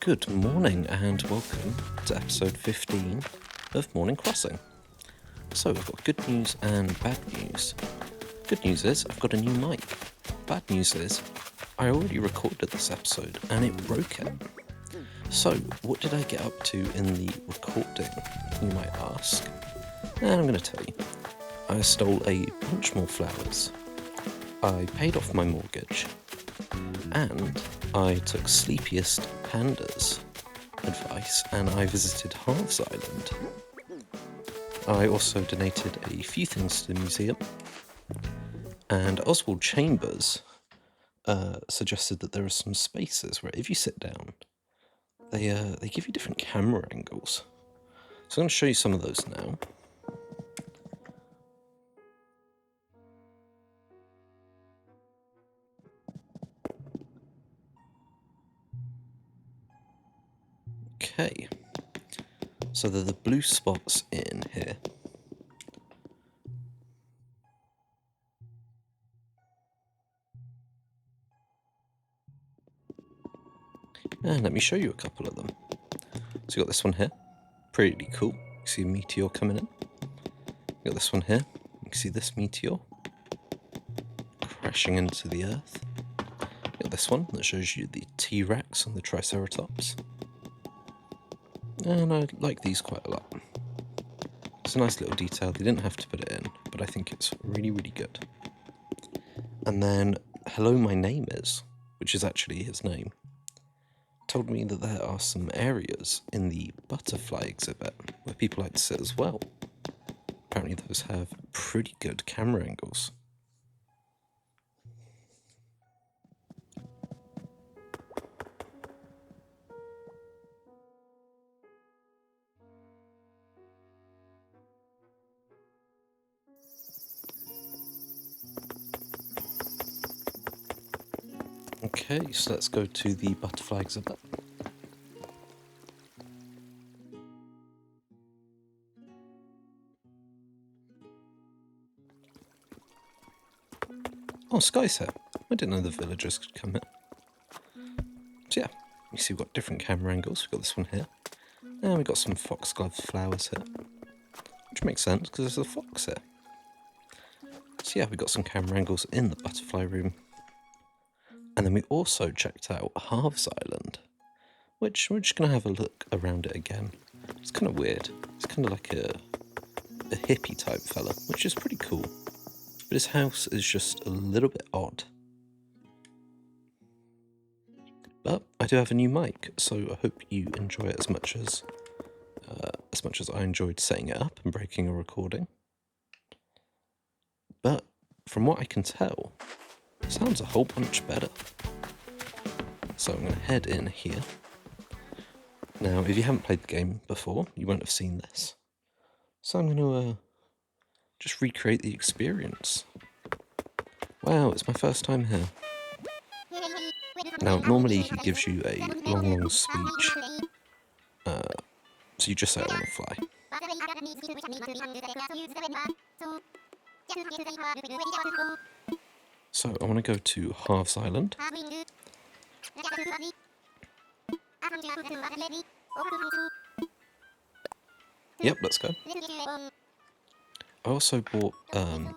Good morning and welcome to episode 15 of Morning Crossing. So I've got good news and bad news. Good news is I've got a new mic. Bad news is I already recorded this episode and it broke it. So what did I get up to in the recording, you might ask? And I'm going to tell you. I stole a bunch more flowers. I paid off my mortgage. And I took Sleepiest Panda's advice and I visited Harv's Island. I also donated a few things to the museum. And Oswald Chambers suggested that there are some spaces where if you sit down, they give you different camera angles. So I'm going to show you some of those now. Okay, so they're the blue spots in here. And let me show you a couple of them. So you got this one here, pretty cool. You see a meteor coming in. You got this one here, you can see this meteor crashing into the earth. You got this one that shows you the T-Rex and the Triceratops. And I like these quite a lot. It's a nice little detail, they didn't have to put it in, but I think it's really, really good. And then, Hello My Name Is, which is actually his name, told me that there are some areas in the butterfly exhibit where people like to sit as well. Apparently those have pretty good camera angles. Okay, so let's go to the butterfly exhibit. Oh, Sky's here. I didn't know the villagers could come here. So yeah, you see we've got different camera angles. We've got this one here. And we've got some foxglove flowers here. Which makes sense, because there's a fox here. So yeah, we've got some camera angles in the butterfly room. And then we also checked out Harv's Island, which we're just going to have a look around it again. It's kind of weird. It's kind of like a hippie type fella, which is pretty cool. But his house is just a little bit odd. But I do have a new mic, so I hope you enjoy it as much as I enjoyed setting it up and breaking a recording. But from what I can tell, it sounds a whole bunch better. So I'm going to head in here. Now, if you haven't played the game before, you won't have seen this. So I'm going to just recreate the experience. Wow, it's my first time here. Now, normally he gives you a long speech. So you just say I want to fly. So I want to go to Harv's Island. Yep, let's go. I also bought, I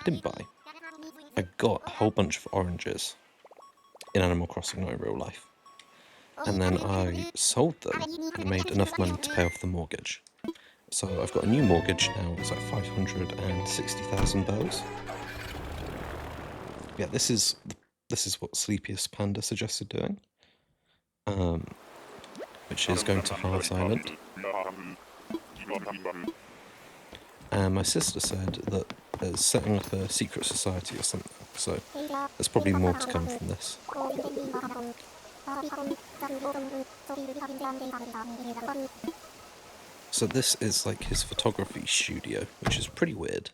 didn't buy, I got a whole bunch of oranges in Animal Crossing, not in real life. And then I sold them and made enough money to pay off the mortgage. So I've got a new mortgage now, it's like 560,000 bells. Yeah, this is what Sleepiest Panda suggested doing. Which is going to Harv's Island. And my sister said that there's setting up a secret society or something, so there's probably more to come from this. So this is like his photography studio, which is pretty weird.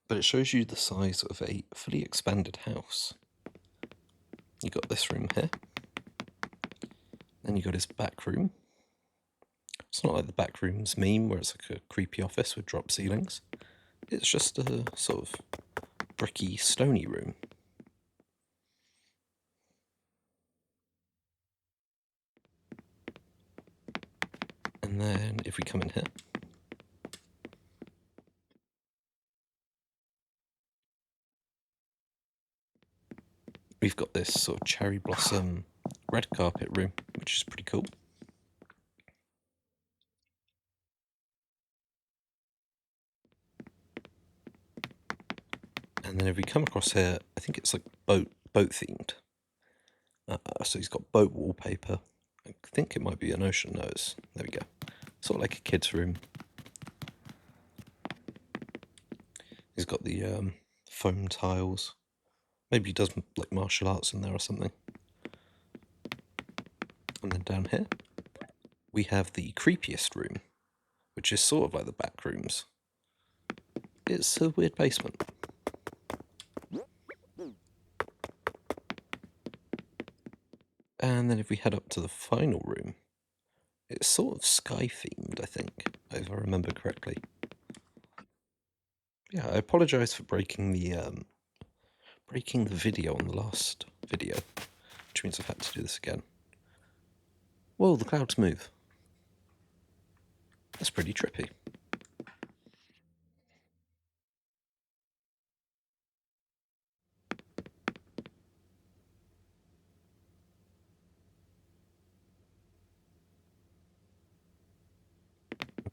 But it shows you the size of a fully expanded house. You got this room here. Then you got his back room. It's not like the back rooms meme where it's like a creepy office with drop ceilings. It's just a sort of bricky, stony room. And then if we come in here, we've got this sort of cherry blossom red carpet room, which is pretty cool. And then if we come across here, I think it's like boat themed. So he's got boat wallpaper. I think it might be an ocean nose. There we go. Sort of like a kid's room. He's got the foam tiles. Maybe he does like martial arts in there or something. And then down here, we have the creepiest room, which is sort of like the back rooms. It's a weird basement. And then if we head up to the final room, it's sort of sky themed, I think, if I remember correctly. Yeah, I apologise for breaking the video on the last video, which means I've had to do this again. Whoa, the clouds move. That's pretty trippy.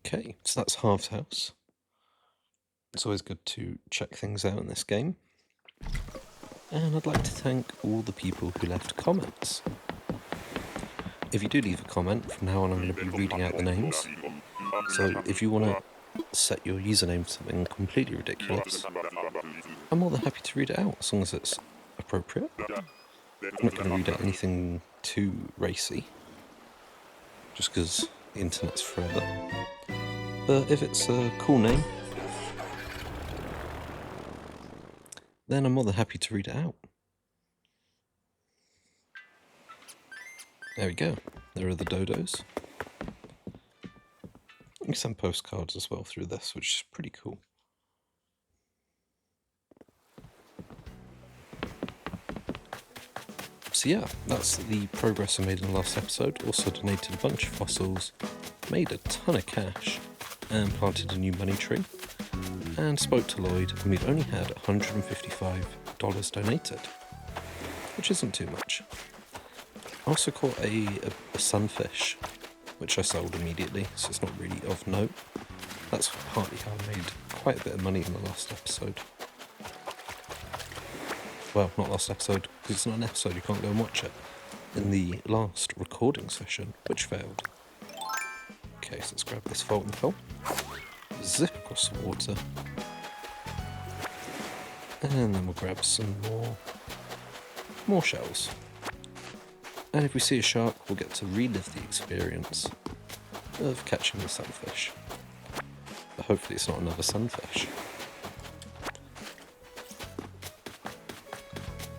Okay, so that's Harv's house. It's always good to check things out in this game. And I'd like to thank all the people who left comments. If you do leave a comment, from now on I'm going to be reading out the names. So if you want to set your username to something completely ridiculous, I'm more than happy to read it out, as long as it's appropriate. I'm not going to read out anything too racy, just because the internet's forever. But if it's a cool name, then I'm more than happy to read it out. There we go. There are the dodos. You can send postcards as well through this, which is pretty cool. So yeah, that's the progress I made in the last episode. Also donated a bunch of fossils, made a ton of cash, and planted a new money tree. And spoke to Lloyd, and we've only had $155 donated, which isn't too much. I also caught a sunfish, which I sold immediately, so it's not really of note. That's partly how I made quite a bit of money in the last episode. Well, not last episode, because it's not an episode, you can't go and watch it. In the last recording session, which failed. Okay, so let's grab this Fulton pole, zip across the water, and then we'll grab some more shells. And if we see a shark, we'll get to relive the experience of catching the sunfish. But hopefully it's not another sunfish.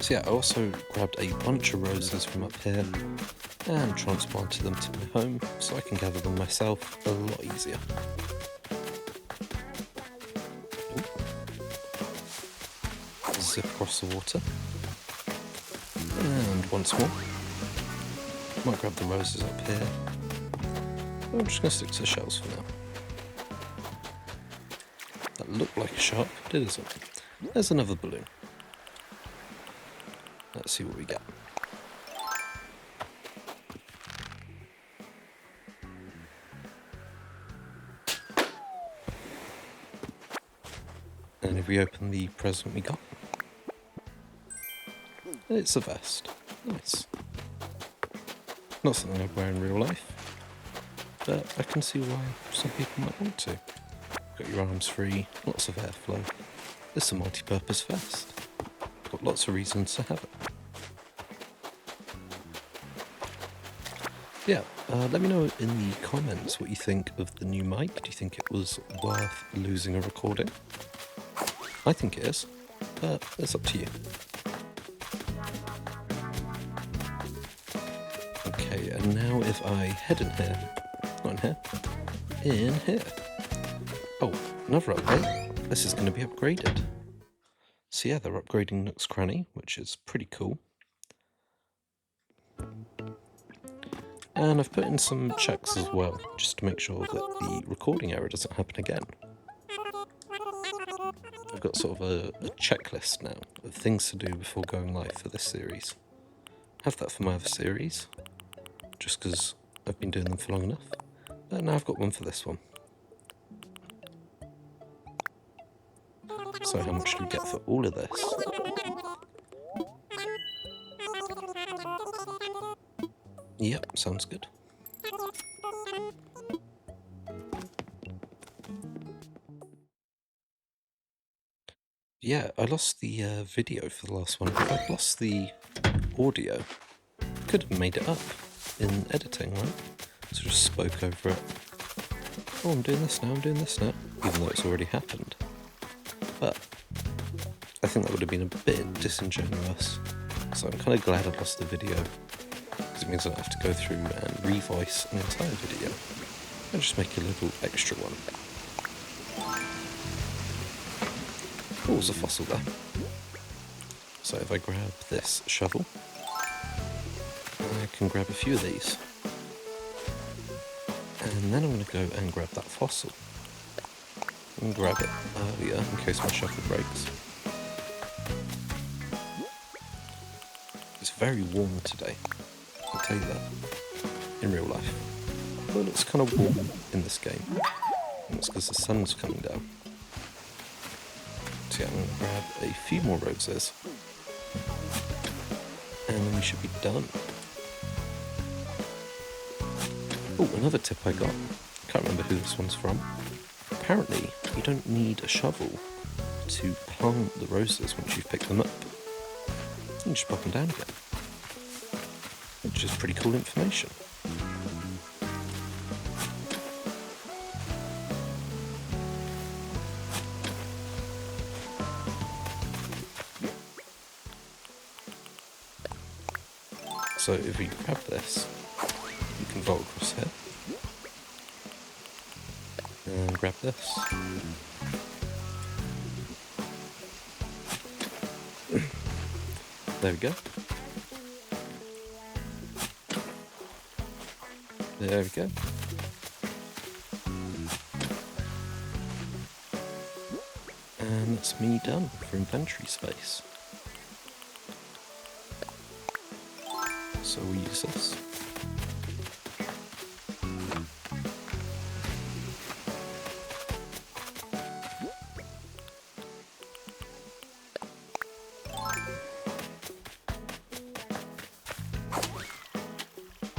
So yeah, I also grabbed a bunch of roses from up here and transplanted them to my home so I can gather them myself a lot easier. Ooh. Zip across the water. And once more. Might grab the roses up here. I'm just going to stick to the shells for now. That looked like a shark, but it isn't. There's another balloon. Let's see what we get. And if we open the present we got, it's a vest. Nice. Not something I'd wear in real life, but I can see why some people might want to. Got your arms free, lots of airflow. It's a multi-purpose vest. Got lots of reasons to have it. Yeah, let me know in the comments what you think of the new mic. Do you think it was worth losing a recording? I think it is, but it's up to you. Okay, and now if I head in here, not in here, in here. Oh, another upgrade. This is going to be upgraded. So yeah, they're upgrading Nook's Cranny, which is pretty cool. And I've put in some checks as well, just to make sure that the recording error doesn't happen again. I've got sort of a checklist now of things to do before going live for this series. I have that for my other series, just because I've been doing them for long enough. But now I've got one for this one. So how much do we get for all of this? Yep, sounds good. Yeah, I lost the video for the last one. If I'd lost the audio, could have made it up in editing, right? So just spoke over it. Oh, I'm doing this now, even though it's already happened. But I think that would have been a bit disingenuous. So I'm kind of glad I lost the video, because it means I don't have to go through and revoice an entire video. I'll just make a little extra one. Oh, there's a fossil there. So if I grab this shovel, I can grab a few of these. And then I'm going to go and grab that fossil. And grab it earlier in case my shovel breaks. It's very warm today, I'll tell you that, in real life. Well, it's kind of warm in this game. And it's because the sun's coming down. So yeah, I'm going to grab a few more roses. And then we should be done. Oh, another tip I got. I can't remember who this one's from. Apparently, you don't need a shovel to plant the roses once you've picked them up. You can just pop them down again. Which is pretty cool information. So if we grab this, you can vault across here. And grab this. There we go. There we go. And that's me done for inventory space. So we'll use this.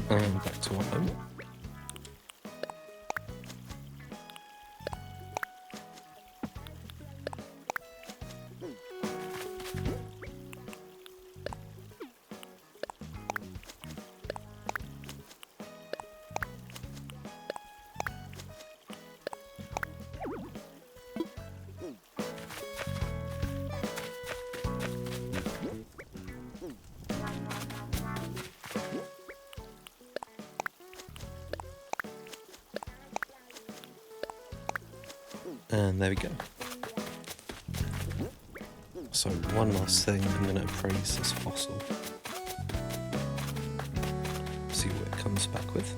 And back to our home. And there we go. So one last thing, I'm going to appraise this fossil. See what it comes back with.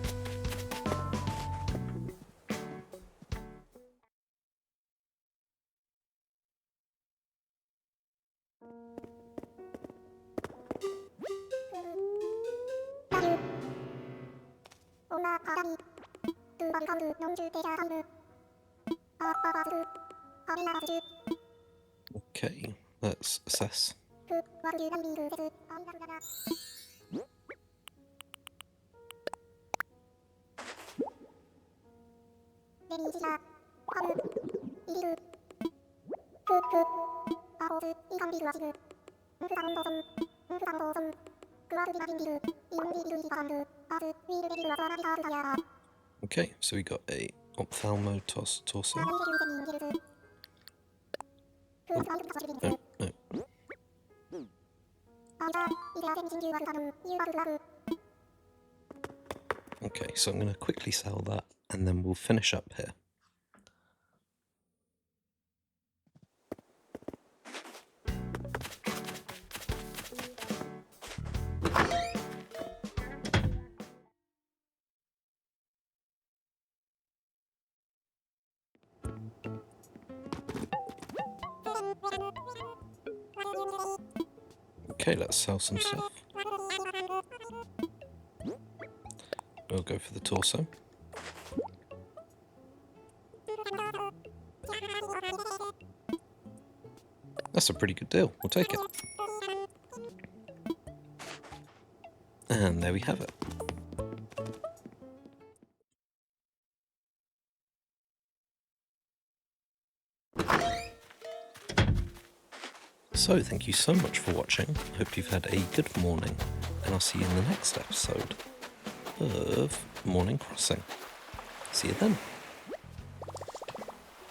Okay, let's assess. Okay, so we got a ophthalmotorso. Okay, so I'm going to quickly sell that and then we'll finish up here. Okay, let's sell some stuff. We'll go for the torso. That's a pretty good deal. We'll take it. And there we have it. So, thank you so much for watching. Hope you've had a good morning, and I'll see you in the next episode of Morning Crossing. See you then.